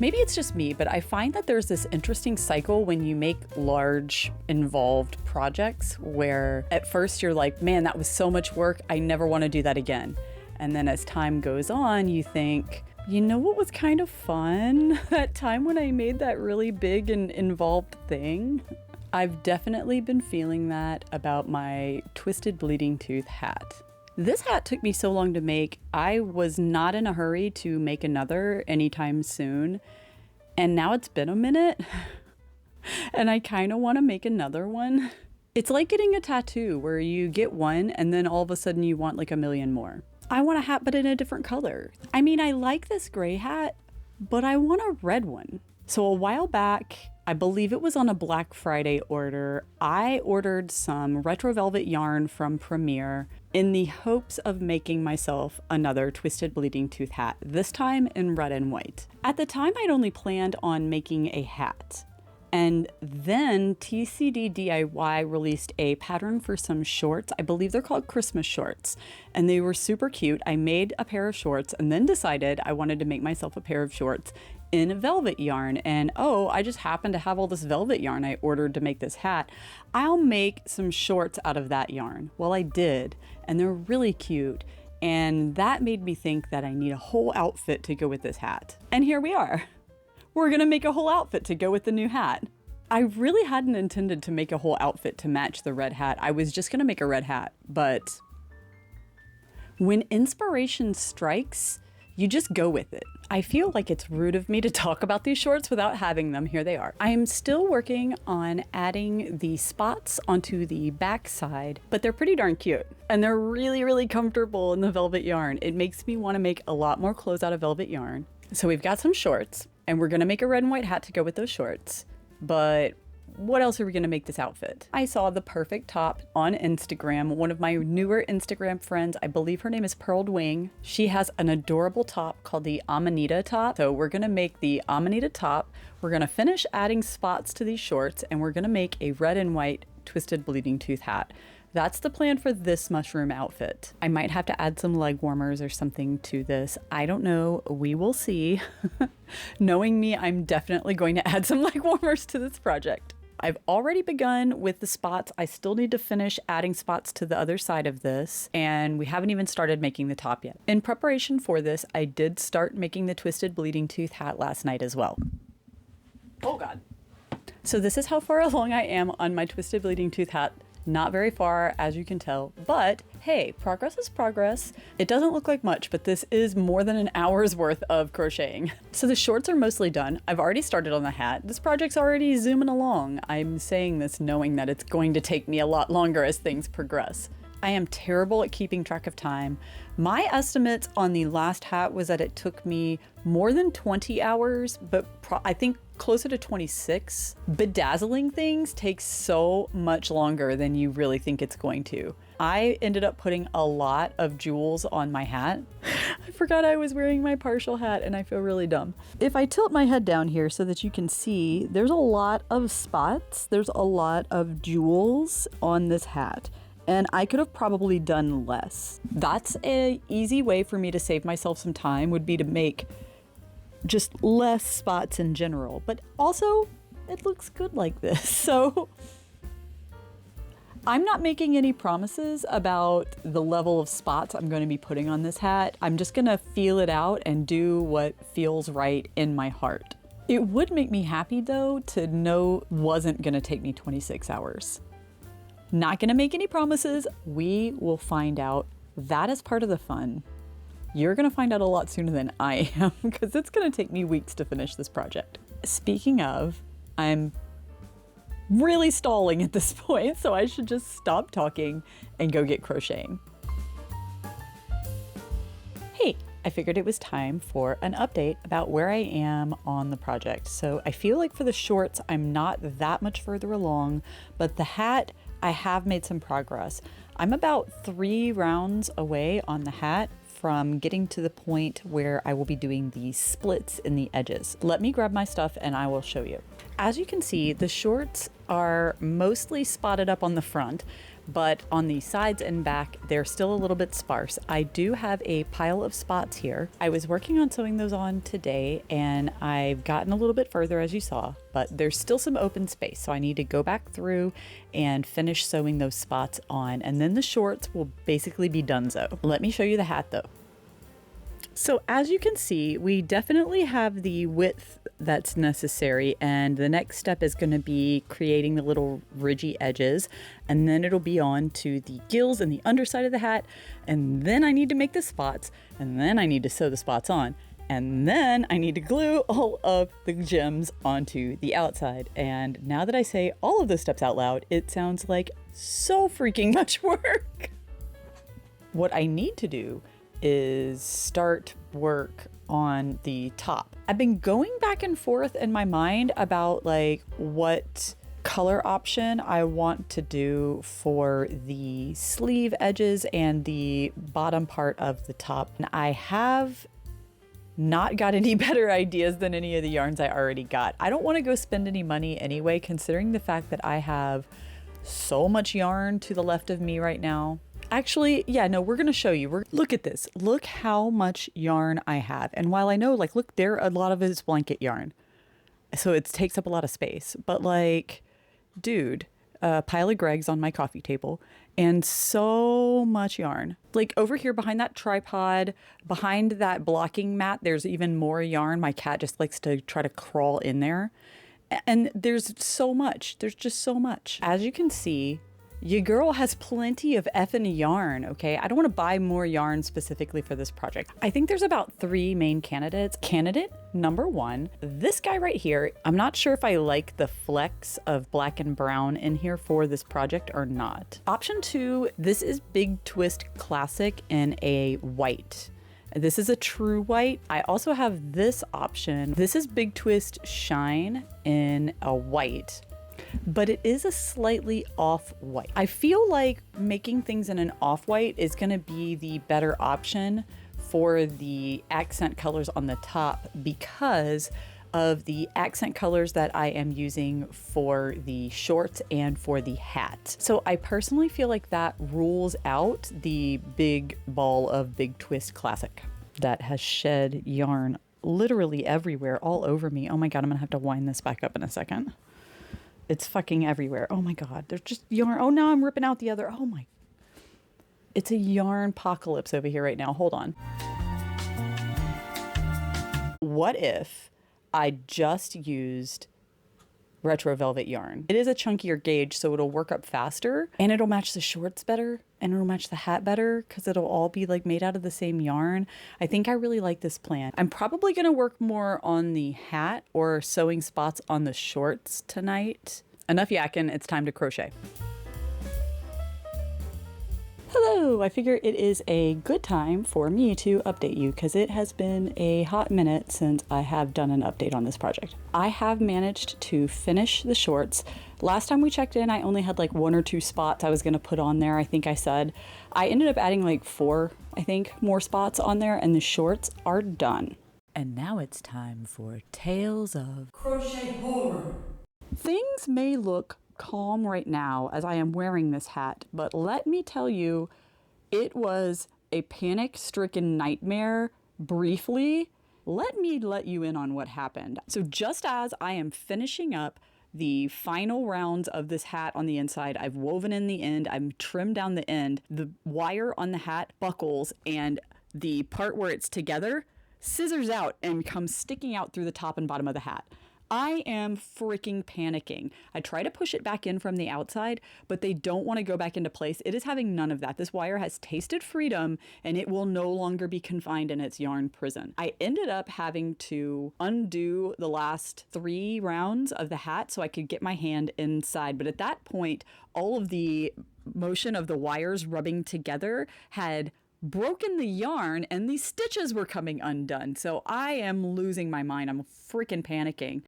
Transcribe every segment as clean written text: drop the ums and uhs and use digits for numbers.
Maybe it's just me, but I find that there's this interesting cycle when you make large, involved projects where at first you're like, man, that was so much work, I never want to do that again. And then as time goes on, you think, you know what was kind of fun? That time when I made that really big and involved thing. I've definitely been feeling that about my Twisted Bleeding Tooth hat. This hat took me so long to make, I was not in a hurry to make another anytime soon. And now it's been a minute and I kind of want to make another one. It's like getting a tattoo where you get one and then all of a sudden you want like a million more. I want a hat but in a different color. I mean, I like this gray hat, but I want a red one. So a while back, I believe it was on a Black Friday order, I ordered some retro velvet yarn from Premier in the hopes of making myself another Twisted Bleeding Tooth hat, this time in red and white. At the time, I'd only planned on making a hat. And then TCD DIY released a pattern for some shorts. I believe they're called Christmas shorts. And they were super cute. I made a pair of shorts and then decided I wanted to make myself a pair of shorts in velvet yarn. And oh, I just happened to have all this velvet yarn I ordered to make this hat. I'll make some shorts out of that yarn. Well, I did, and they're really cute. And that made me think that I need a whole outfit to go with this hat. And here we are. We're gonna make a whole outfit to go with the new hat. I really hadn't intended to make a whole outfit to match the red hat. I was just gonna make a red hat, but when inspiration strikes, you just go with it. I feel like it's rude of me to talk about these shorts without having them. Here they are. I am still working on adding the spots onto the back side, but they're pretty darn cute. And they're really, really comfortable in the velvet yarn. It makes me want to make a lot more clothes out of velvet yarn. So we've got some shorts, and we're gonna make a red and white hat to go with those shorts. But what else are we gonna make this outfit? I saw the perfect top on Instagram. One of my newer Instagram friends, I believe her name is Pearled Wing. She has an adorable top called the Amanita top. So we're gonna make the Amanita top. We're gonna finish adding spots to these shorts, and we're gonna make a red and white Twisted Bleeding Tooth hat. That's the plan for this mushroom outfit. I might have to add some leg warmers or something to this. I don't know, we will see. Knowing me, I'm definitely going to add some leg warmers to this project. I've already begun with the spots. I still need to finish adding spots to the other side of this, and we haven't even started making the top yet. In preparation for this, I did start making the Twisted Bleeding Tooth hat last night as well. Oh God. So this is how far along I am on my Twisted Bleeding Tooth hat. Not very far, as you can tell, but hey, progress is progress. It doesn't look like much, but this is more than an hour's worth of crocheting. So the shorts are mostly done. I've already started on the hat. This project's already zooming along. I'm saying this knowing that it's going to take me a lot longer as things progress. I am terrible at keeping track of time. My estimates on the last hat was that it took me more than 20 hours, but I think closer to 26. Bedazzling things takes so much longer than you really think it's going to. I ended up putting a lot of jewels on my hat. I forgot I was wearing my partial hat and I feel really dumb. If I tilt my head down here so that you can see, there's a lot of spots. There's a lot of jewels on this hat. And I could have probably done less. That's an easy way for me to save myself some time, would be to make just less spots in general. But also, it looks good like this. So I'm not making any promises about the level of spots I'm going to be putting on this hat. I'm just going to feel it out and do what feels right in my heart. It would make me happy though to know it wasn't going to take me 26 hours. Not gonna make any promises. We will find out. That is part of the fun. You're gonna find out a lot sooner than I am because it's gonna take me weeks to finish this project. Speaking of, I'm really stalling at this point, so I should just stop talking and go get crocheting. Hey, I figured it was time for an update about where I am on the project. So I feel like for the shorts, I'm not that much further along, but the hat, I have made some progress. I'm about 3 rounds away on the hat from getting to the point where I will be doing the splits in the edges. Let me grab my stuff and I will show you. As you can see, the shorts are mostly spotted up on the front, but on the sides and back, they're still a little bit sparse. I do have a pile of spots here. I was working on sewing those on today, and I've gotten a little bit further, as you saw, but there's still some open space. So I need to go back through and finish sewing those spots on, and then the shorts will basically be donezo. Let me show you the hat though. So as you can see, we definitely have the width that's necessary, and the next step is going to be creating the little ridgy edges, and then it'll be on to the gills and the underside of the hat, and then I need to make the spots, and then I need to sew the spots on, and then I need to glue all of the gems onto the outside. And now that I say all of those steps out loud, it sounds like so freaking much work. What I need to do is start work on the top. I've been going back and forth in my mind about like what color option I want to do for the sleeve edges and the bottom part of the top. And I have not got any better ideas than any of the yarns I already got. I don't want to go spend any money anyway, considering the fact that I have so much yarn to the left of me right now. Actually, yeah, no, we're going to show you. Look at this. Look how much yarn I have. And while I know, like, look, a lot of it is blanket yarn. So it takes up a lot of space. But like, dude, a pile of Greg's on my coffee table and so much yarn. Like over here behind that tripod, behind that blocking mat, there's even more yarn. My cat just likes to try to crawl in there. And there's so much. There's just so much. As you can see, your girl has plenty of effing yarn, okay? I don't want to buy more yarn specifically for this project. I think there's about 3 main candidates. Candidate number 1, this guy right here. I'm not sure if I like the flecks of black and brown in here for this project or not. Option 2, this is Big Twist Classic in a white. This is a true white. I also have this option. This is Big Twist Shine in a white, but it is a slightly off-white. I feel like making things in an off-white is going to be the better option for the accent colors on the top because of the accent colors that I am using for the shorts and for the hat. So I personally feel like that rules out the big ball of Big Twist Classic that has shed yarn literally everywhere, all over me. Oh my God, I'm gonna have to wind this back up in a second. It's fucking everywhere. Oh my God, there's just yarn. Oh, now I'm ripping out the other. Oh my. It's a yarn apocalypse over here right now. Hold on. What if I just used retro velvet yarn? It is a chunkier gauge, so it'll work up faster and it'll match the shorts better and it'll match the hat better because it'll all be like made out of the same yarn. I think I really like this plan. I'm probably going to work more on the hat or sewing spots on the shorts tonight. Enough yakking, it's time to crochet. Hello, I figure it is a good time for me to update you because it has been a hot minute since I have done an update on this project. I have managed to finish the shorts. Last time we checked in, I only had like 1 or 2 spots I was going to put on there. I think I said I ended up adding like 4, I think, more spots on there, and the shorts are done. And now it's time for Tales of Crochet Horror. Things may look calm right now as I am wearing this hat, but let me tell you, it was a panic-stricken nightmare briefly. Let me let you in on what happened. So just as I am finishing up the final rounds of this hat on the inside, I've woven in the end, I've trimmed down the end, the wire on the hat buckles and the part where it's together scissors out and comes sticking out through the top and bottom of the hat. I am freaking panicking. I try to push it back in from the outside, but they don't want to go back into place. It is having none of that. This wire has tasted freedom and it will no longer be confined in its yarn prison. I ended up having to undo the last 3 rounds of the hat so I could get my hand inside. But at that point, all of the motion of the wires rubbing together had broken the yarn and these stitches were coming undone. So I am losing my mind. I'm freaking panicking.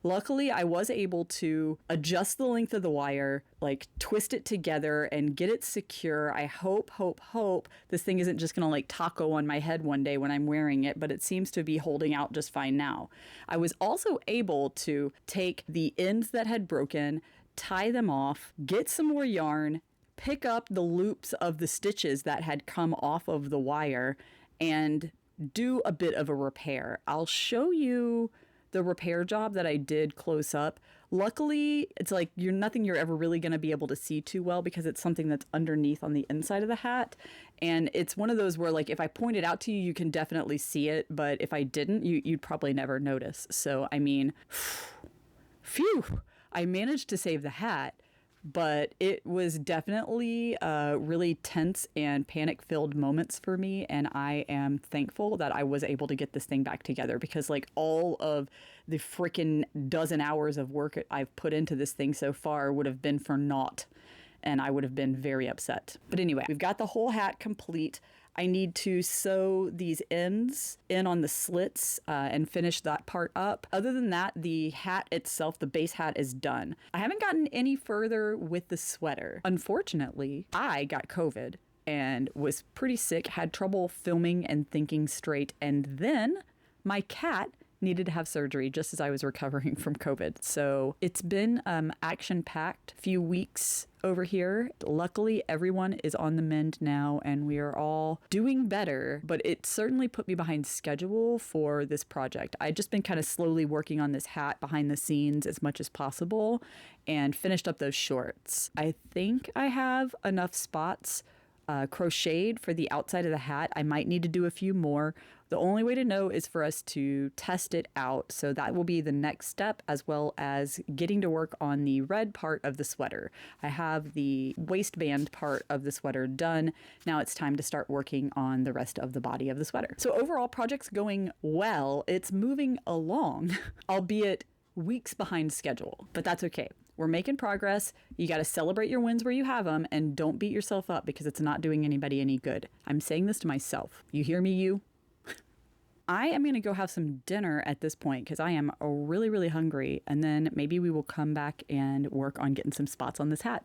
Luckily, I was able to adjust the length of the wire, like twist it together and get it secure. I hope this thing isn't just gonna like taco on my head one day when I'm wearing it, but it seems to be holding out just fine now. I was also able to take the ends that had broken, tie them off, get some more yarn, pick up the loops of the stitches that had come off of the wire, and do a bit of a repair. I'll show you the repair job that I did close up. Luckily, it's like nothing you're ever really going to be able to see too well because it's something that's underneath on the inside of the hat. And it's one of those where, like, if I point it out to you, you can definitely see it. But if I didn't, you'd probably never notice. So, I mean, phew, I managed to save the hat. But it was definitely really tense and panic-filled moments for me, and I am thankful that I was able to get this thing back together because, like, all of the freaking dozen hours of work I've put into this thing so far would have been for naught, and I would have been very upset. But anyway, we've got the whole hat complete. I need to sew these ends in on the slits and finish that part up. Other than that, the hat itself, the base hat, is done. I haven't gotten any further with the sweater. Unfortunately, I got COVID and was pretty sick, had trouble filming and thinking straight, and then my cat needed to have surgery just as I was recovering from COVID. So it's been action-packed few weeks over here. Luckily, everyone is on the mend now and we are all doing better, but it certainly put me behind schedule for this project. I'd just been kind of slowly working on this hat behind the scenes as much as possible and finished up those shorts. I think I have enough spots crocheted for the outside of the hat. I might need to do a few more. The only way to know is for us to test it out. So that will be the next step, as well as getting to work on the red part of the sweater. I have the waistband part of the sweater done. Now it's time to start working on the rest of the body of the sweater. So overall, project's going well. It's moving along, albeit weeks behind schedule, but that's okay. We're making progress. You got to celebrate your wins where you have them and don't beat yourself up because it's not doing anybody any good. I'm saying this to myself. You hear me, you? I am going to go have some dinner at this point because I am really, really hungry. And then maybe we will come back and work on getting some spots on this hat.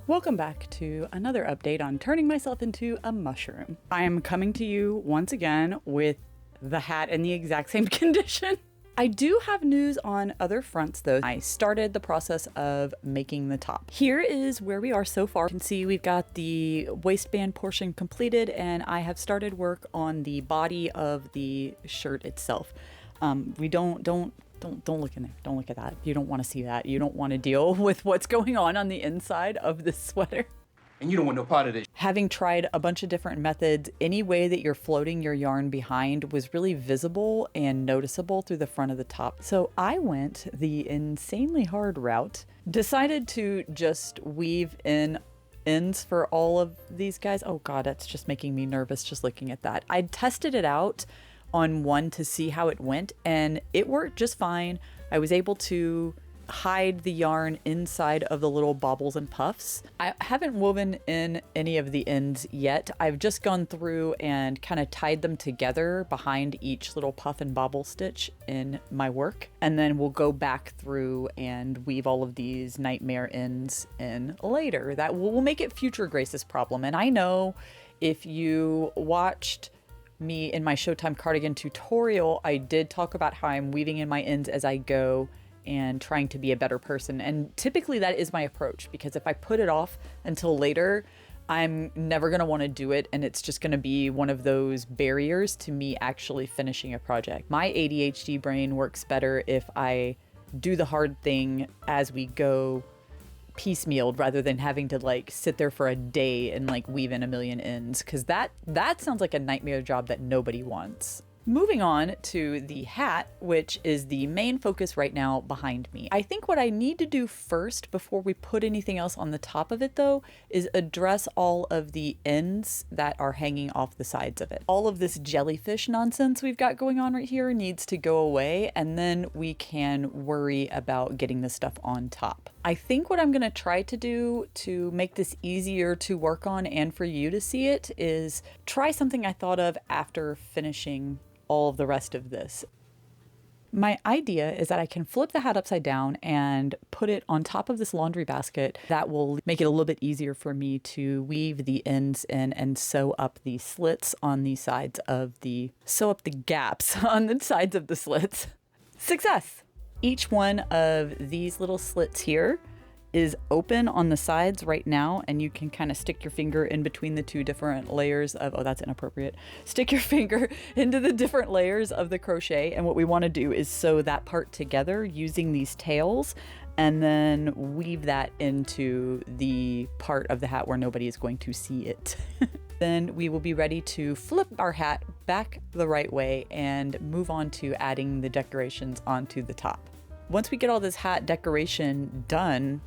Welcome back to another update on turning myself into a mushroom. I am coming to you once again with the hat in the exact same condition. I do have news on other fronts though. I started the process of making the top. Here is where we are so far. You can see we've got the waistband portion completed and I have started work on the body of the shirt itself. We don't look in there. Don't look at that. You don't want to see that. You don't want to deal with what's going on the inside of this sweater. And you don't want no part of this. Having tried a bunch of different methods, any way that you're floating your yarn behind was really visible and noticeable through the front of the top. So I went the insanely hard route, decided to just weave in ends for all of these guys. Oh God, that's just making me nervous just looking at that. I tested it out on one to see how it went and it worked just fine. I was able to hide the yarn inside of the little baubles and puffs. I haven't woven in any of the ends yet. I've just gone through and kind of tied them together behind each little puff and bobble stitch in my work. And then we'll go back through and weave all of these nightmare ends in later. That will make it future Grace's problem. And I know if you watched me in my Showtime cardigan tutorial, I did talk about how I'm weaving in my ends as I go and trying to be a better person. And typically that is my approach because if I put it off until later, I'm never going to want to do it. And it's just going to be one of those barriers to me actually finishing a project. My ADHD brain works better if I do the hard thing as we go piecemealed rather than having to like sit there for a day and like weave in a million ends. Cause that sounds like a nightmare job that nobody wants. Moving on to the hat, which is the main focus right now behind me. I think what I need to do first before we put anything else on the top of it though, is address all of the ends that are hanging off the sides of it. All of this jellyfish nonsense we've got going on right here needs to go away and then we can worry about getting this stuff on top. I think what I'm gonna try to do to make this easier to work on and for you to see it is try something I thought of after finishing all of the rest of this. My idea is that I can flip the hat upside down and put it on top of this laundry basket. That will make it a little bit easier for me to weave the ends in and sew up the slits on the sides of sew up the gaps on the sides of the slits. Success! Each one of these little slits here is open on the sides right now, and you can kind of stick your finger in between the two different layers of, oh, that's inappropriate. Stick your finger into the different layers of the crochet, and what we want to do is sew that part together using these tails, and then weave that into the part of the hat where nobody is going to see it. Then we will be ready to flip our hat back the right way and move on to adding the decorations onto the top. Once we get all this hat decoration done,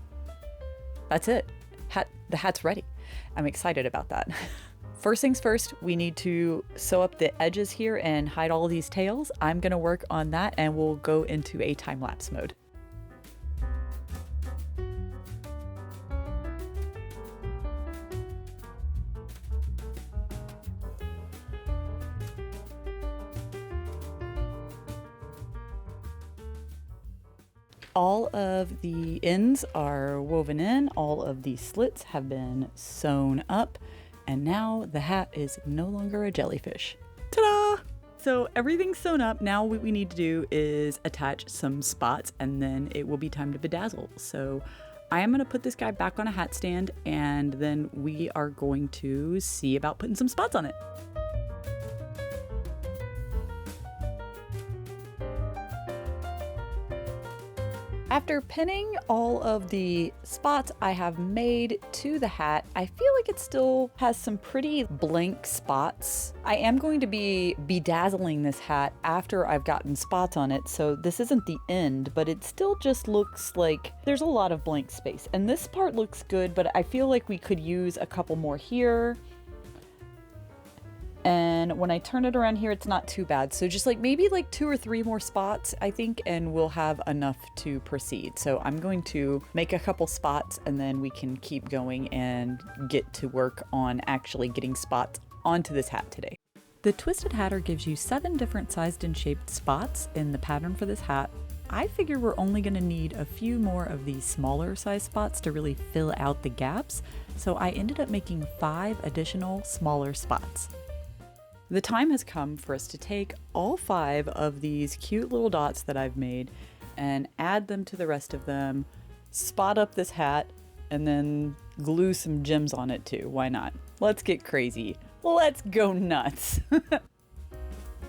that's it. The hat's ready. I'm excited about that. First things first, we need to sew up the edges here and hide all of these tails. I'm gonna work on that and we'll go into a time-lapse mode. All of the ends are woven in, all of the slits have been sewn up, and now the hat is no longer a jellyfish. Ta-da! So everything's sewn up. Now what we need to do is attach some spots, and then it will be time to bedazzle. So I am gonna put this guy back on a hat stand, and then we are going to see about putting some spots on it. After pinning all of the spots I have made to the hat, I feel like it still has some pretty blank spots. I am going to be bedazzling this hat after I've gotten spots on it, so this isn't the end, but it still just looks like there's a lot of blank space. And this part looks good, but I feel like we could use a couple more here. And when I turn it around here, it's not too bad. So just like maybe like 2 or 3 more spots, I think, and we'll have enough to proceed. So I'm going to make a couple spots and then we can keep going and get to work on actually getting spots onto this hat today. The Twisted Hatter gives you 7 different sized and shaped spots in the pattern for this hat. I figure we're only going to need a few more of these smaller size spots to really fill out the gaps. So I ended up making 5 additional smaller spots. The time has come for us to take all 5 of these cute little dots that I've made and add them to the rest of them, spot up this hat, and then glue some gems on it too. Why not? Let's get crazy. Let's go nuts.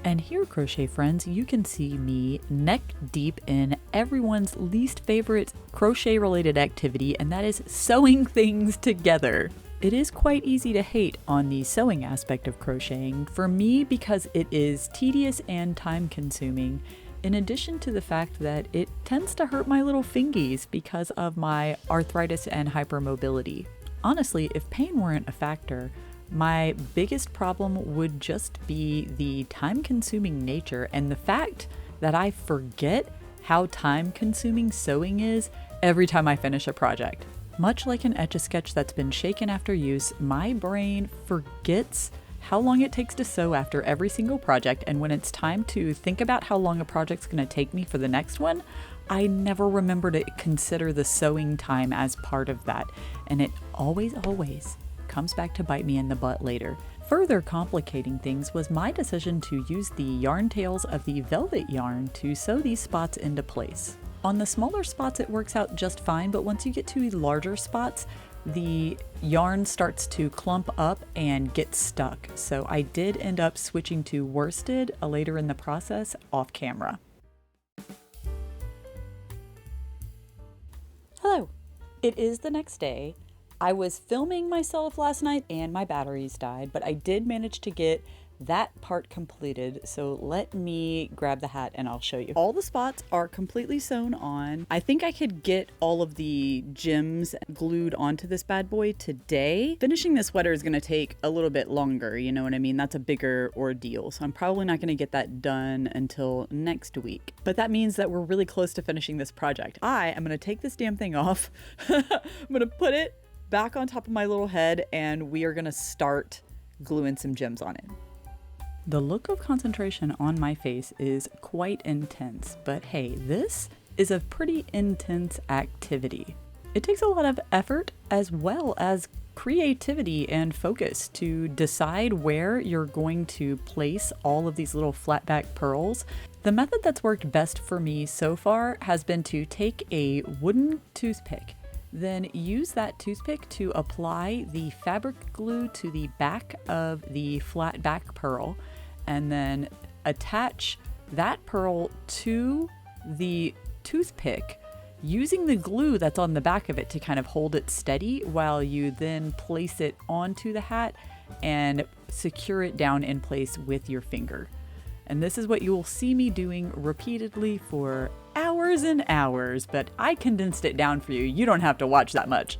And here, crochet friends, you can see me neck deep in everyone's least favorite crochet related activity, and that is sewing things together. It is quite easy to hate on the sewing aspect of crocheting for me because it is tedious and time consuming, in addition to the fact that it tends to hurt my little fingies because of my arthritis and hypermobility. Honestly, if pain weren't a factor, my biggest problem would just be the time consuming nature and the fact that I forget how time consuming sewing is every time I finish a project. Much like an Etch-a-Sketch that's been shaken after use, my brain forgets how long it takes to sew after every single project, and when it's time to think about how long a project's going to take me for the next one, I never remember to consider the sewing time as part of that, and it always comes back to bite me in the butt later. Further complicating things was my decision to use the yarn tails of the velvet yarn to sew these spots into place. On the smaller spots it works out just fine, but once you get to larger spots, the yarn starts to clump up and get stuck. So I did end up switching to worsted later in the process off camera. Hello, it is the next day. I was filming myself last night and my batteries died, but I did manage to get that part completed. So let me grab the hat and I'll show you. All the spots are completely sewn on. I think I could get all of the gems glued onto this bad boy today. Finishing this sweater is going to take a little bit longer, you know what I mean? That's a bigger ordeal. So I'm probably not going to get that done until next week. But that means that we're really close to finishing this project. I am going to take this damn thing off. I'm going to put it back on top of my little head and we are going to start gluing some gems on it. The look of concentration on my face is quite intense, but hey, this is a pretty intense activity. It takes a lot of effort as well as creativity and focus to decide where you're going to place all of these little flat back pearls. The method that's worked best for me so far has been to take a wooden toothpick, then use that toothpick to apply the fabric glue to the back of the flat back pearl, and then attach that pearl to the toothpick using the glue that's on the back of it to kind of hold it steady while you then place it onto the hat and secure it down in place with your finger. And this is what you will see me doing repeatedly for hours and hours, but I condensed it down for you. You don't have to watch that much.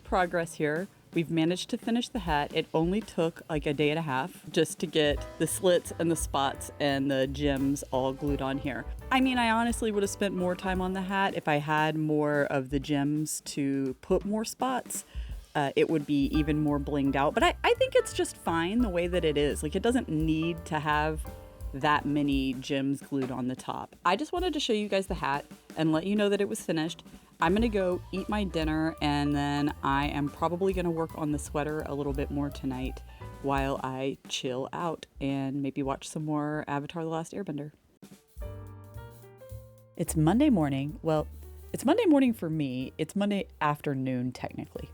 Progress here. We've managed to finish the hat. It only took like a day and a half just to get the slits and the spots and the gems all glued on here. I mean, I honestly would have spent more time on the hat if I had more of the gems to put more spots. It would be even more blinged out, but I think it's just fine the way that it is. Like, it doesn't need to have that many gems glued on the top. I just wanted to show you guys the hat and let you know that it was finished. I'm gonna go eat my dinner, and then I am probably gonna work on the sweater a little bit more tonight while I chill out and maybe watch some more Avatar: The Last Airbender. It's Monday morning. Well, it's Monday morning for me. It's Monday afternoon, technically.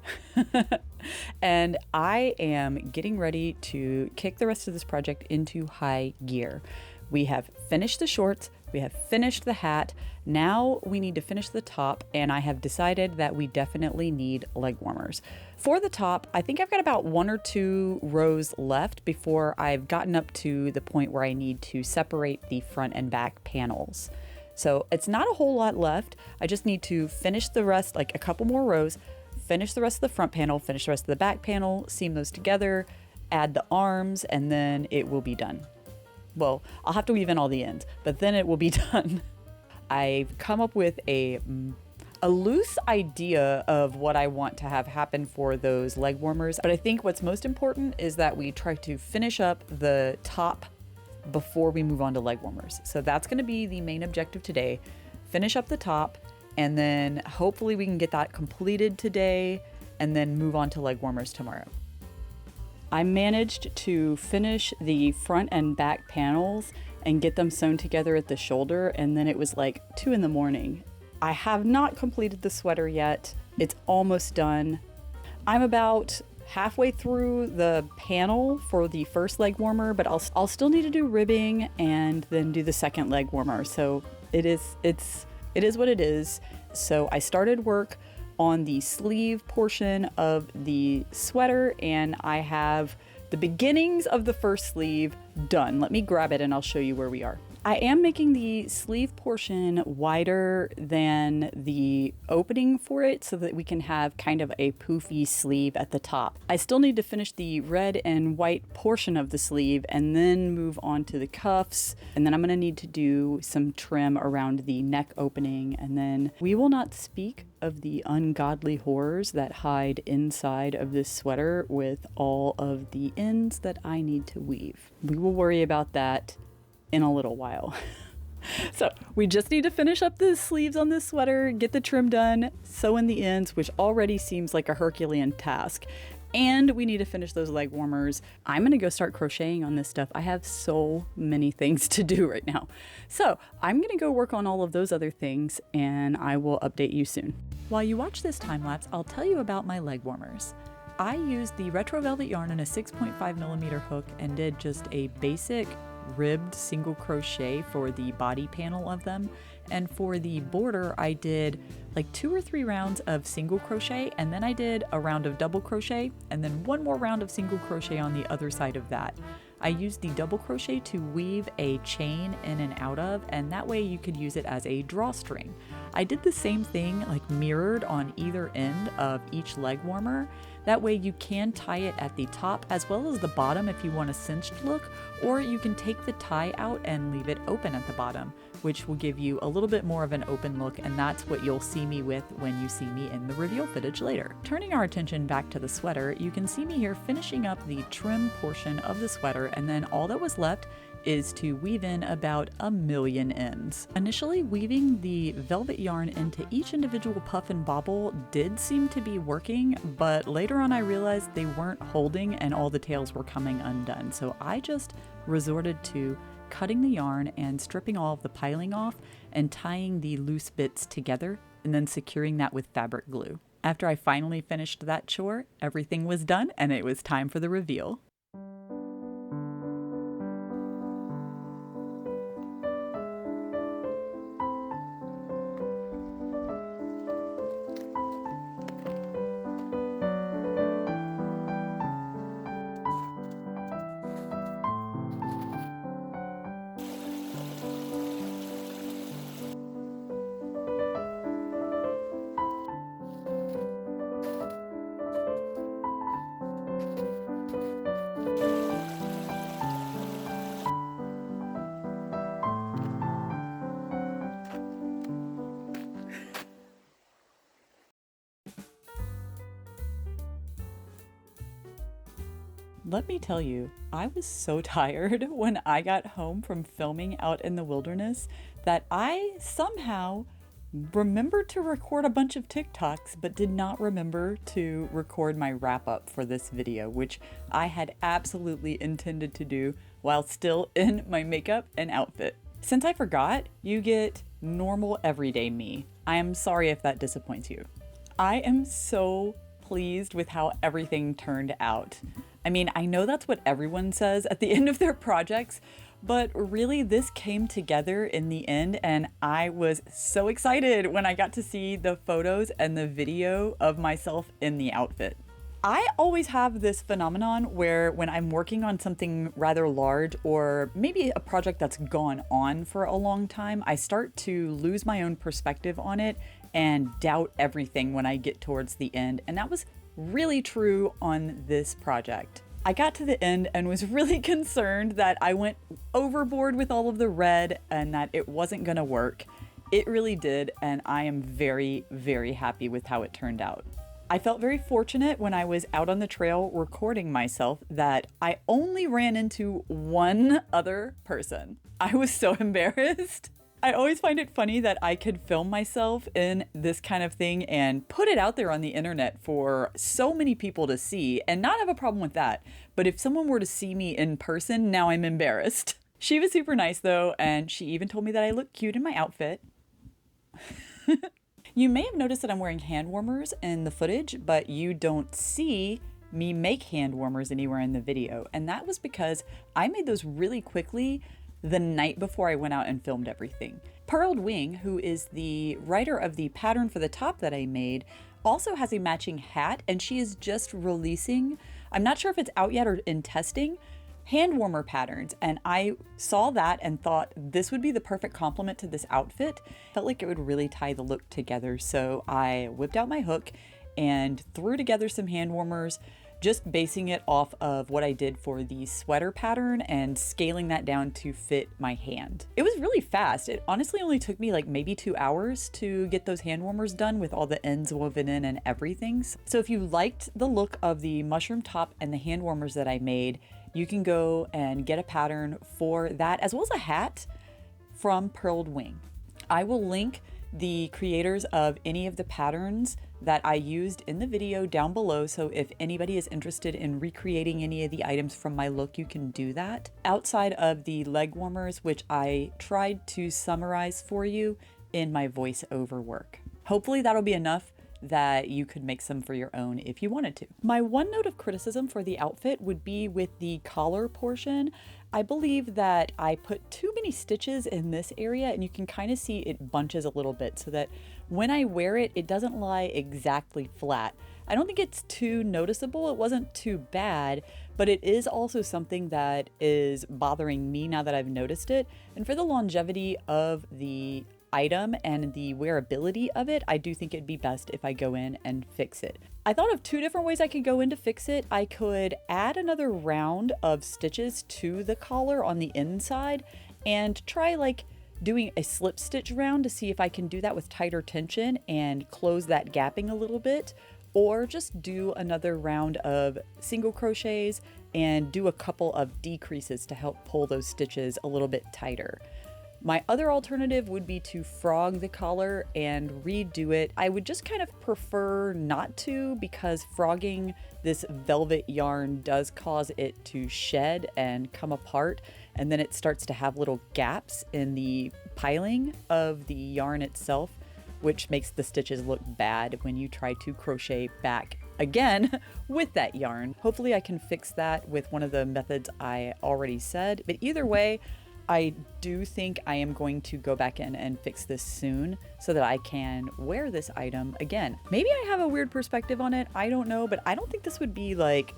And I am getting ready to kick the rest of this project into high gear. We have finished the shorts. We have finished the hat. Now we need to finish the top, and I have decided that we definitely need leg warmers. For the top, I think I've got about 1 or 2 rows left before I've gotten up to the point where I need to separate the front and back panels. So it's not a whole lot left. I just need to finish the rest, like a couple more rows, finish the rest of the front panel, finish the rest of the back panel, seam those together, add the arms, and then it will be done. Well, I'll have to weave in all the ends, but then it will be done. I've come up with a loose idea of what I want to have happen for those leg warmers, but I think what's most important is that we try to finish up the top before we move on to leg warmers. So that's going to be the main objective today. Finish up the top, and then hopefully we can get that completed today and then move on to leg warmers tomorrow. I managed to finish the front and back panels and get them sewn together at the shoulder, and then it was like 2 a.m. I have not completed the sweater yet. It's almost done. I'm about halfway through the panel for the first leg warmer, but I'll still need to do ribbing and then do the second leg warmer. So it is what it is. So I started work on the sleeve portion of the sweater, and I have the beginnings of the first sleeve done. Let me grab it and I'll show you where we are. I am making the sleeve portion wider than the opening for it so that we can have kind of a poofy sleeve at the top. I still need to finish the red and white portion of the sleeve and then move on to the cuffs. And then I'm gonna need to do some trim around the neck opening. And then we will not speak of the ungodly horrors that hide inside of this sweater with all of the ends that I need to weave. We will worry about that in a little while. So we just need to finish up the sleeves on this sweater, get the trim done, sew in the ends, which already seems like a Herculean task. And we need to finish those leg warmers. I'm gonna go start crocheting on this stuff. I have so many things to do right now. So I'm gonna go work on all of those other things, and I will update you soon. While you watch this time lapse, I'll tell you about my leg warmers. I used the retro velvet yarn and a 6.5mm hook and did just a basic ribbed single crochet for the body panel of them, and for the border I did like 2 or 3 rounds of single crochet, and then I did a round of double crochet and then 1 more round of single crochet on the other side of that. I used the double crochet to weave a chain in and out of, and that way you could use it as a drawstring. I did the same thing, like mirrored on either end of each leg warmer. That way you can tie it at the top as well as the bottom if you want a cinched look, or you can take the tie out and leave it open at the bottom, which will give you a little bit more of an open look, and that's what you'll see me with when you see me in the reveal footage later. Turning our attention back to the sweater, you can see me here finishing up the trim portion of the sweater, and then all that was left is to weave in about 1,000,000 ends. Initially, weaving the velvet yarn into each individual puff and bobble did seem to be working, but later on I realized they weren't holding and all the tails were coming undone. So I just resorted to cutting the yarn and stripping all of the piling off and tying the loose bits together and then securing that with fabric glue. After I finally finished that chore, everything was done and it was time for the reveal. Let me tell you, I was so tired when I got home from filming out in the wilderness that I somehow remembered to record a bunch of TikToks, but did not remember to record my wrap up for this video, which I had absolutely intended to do while still in my makeup and outfit. Since I forgot, you get normal everyday me. I am sorry if that disappoints you. I am so pleased with how everything turned out. I mean, I know that's what everyone says at the end of their projects, but really this came together in the end and I was so excited when I got to see the photos and the video of myself in the outfit. I always have this phenomenon where when I'm working on something rather large or maybe a project that's gone on for a long time, I start to lose my own perspective on it and doubt everything when I get towards the end. And that was really true on this project. I got to the end and was really concerned that I went overboard with all of the red and that it wasn't gonna work. It really did, and I am very, very happy with how it turned out. I felt very fortunate when I was out on the trail recording myself that I only ran into one other person. I was so embarrassed. I always find it funny that I could film myself in this kind of thing and put it out there on the internet for so many people to see and not have a problem with that. But if someone were to see me in person, now I'm embarrassed. She was super nice though, and she even told me that I look cute in my outfit. You may have noticed that I'm wearing hand warmers in the footage, but you don't see me make hand warmers anywhere in the video. And that was because I made those really quickly the night before I went out and filmed everything. Pearled Wing, who is the writer of the pattern for the top that I made, also has a matching hat, and she is just releasing, I'm not sure if it's out yet or in testing, hand warmer patterns. And I saw that and thought this would be the perfect complement to this outfit. Felt like it would really tie the look together. So I whipped out my hook and threw together some hand warmers, just basing it off of what I did for the sweater pattern and scaling that down to fit my hand. It was really fast. It honestly only took me like maybe 2 hours to get those hand warmers done with all the ends woven in and everything. So if you liked the look of the mushroom top and the hand warmers that I made, you can go and get a pattern for that as well as a hat from Pearled Wing. I will link the creators of any of the patterns that I used in the video down below, so if anybody is interested in recreating any of the items from my look, you can do that. Outside of the leg warmers, which I tried to summarize for you in my voiceover work. Hopefully that'll be enough that you could make some for your own if you wanted to. My one note of criticism for the outfit would be with the collar portion. I believe that I put too many stitches in this area, and you can kind of see it bunches a little bit so that when I wear it, it doesn't lie exactly flat. I don't think it's too noticeable. It wasn't too bad, but it is also something that is bothering me now that I've noticed it. And for the longevity of the item and the wearability of it, I do think it'd be best if I go in and fix it. I thought of 2 different ways I could go in to fix it. I could add another round of stitches to the collar on the inside and try like doing a slip stitch round to see if I can do that with tighter tension and close that gapping a little bit. or just do another round of single crochets and do a couple of decreases to help pull those stitches a little bit tighter. My other alternative would be to frog the collar and redo it. I would just kind of prefer not to, because frogging this velvet yarn does cause it to shed and come apart, and then it starts to have little gaps in the piling of the yarn itself, which makes the stitches look bad when you try to crochet back again with that yarn. Hopefully I can fix that with one of the methods I already said, but either way, I do think I am going to go back in and fix this soon so that I can wear this item again. Maybe I have a weird perspective on it, I don't know, but I don't think this would be like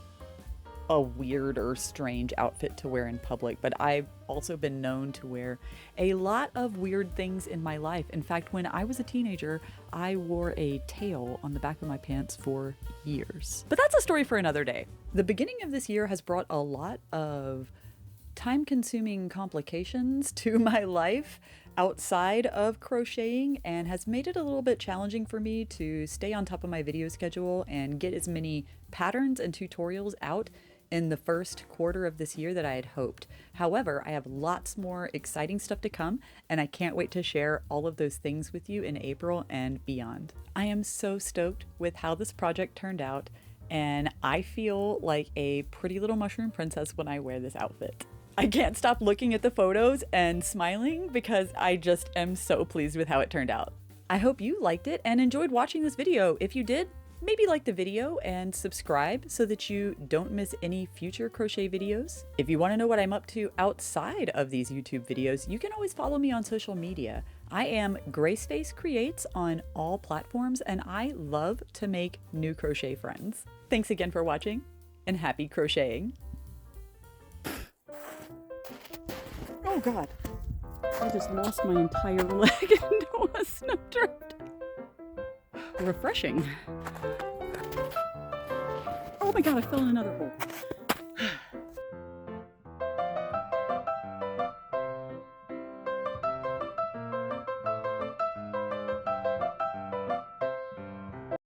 a weird or strange outfit to wear in public, but I've also been known to wear a lot of weird things in my life. In fact, when I was a teenager, I wore a tail on the back of my pants for years. But that's a story for another day. The beginning of this year has brought a lot of time-consuming complications to my life outside of crocheting and has made it a little bit challenging for me to stay on top of my video schedule and get as many patterns and tutorials out in the first quarter of this year that I had hoped. However, I have lots more exciting stuff to come, and I can't wait to share all of those things with you in April and beyond. I am so stoked with how this project turned out, and I feel like a pretty little mushroom princess when I wear this outfit. I can't stop looking at the photos and smiling because I just am so pleased with how it turned out. I hope you liked it and enjoyed watching this video. If you did, maybe like the video and subscribe so that you don't miss any future crochet videos. If you want to know what I'm up to outside of these YouTube videos, you can always follow me on social media. I am Graceface Creates on all platforms, and I love to make new crochet friends. Thanks again for watching, and happy crocheting. Oh God, I just lost my entire leg into a snowdrift. Refreshing. Oh my God, I fell in another hole.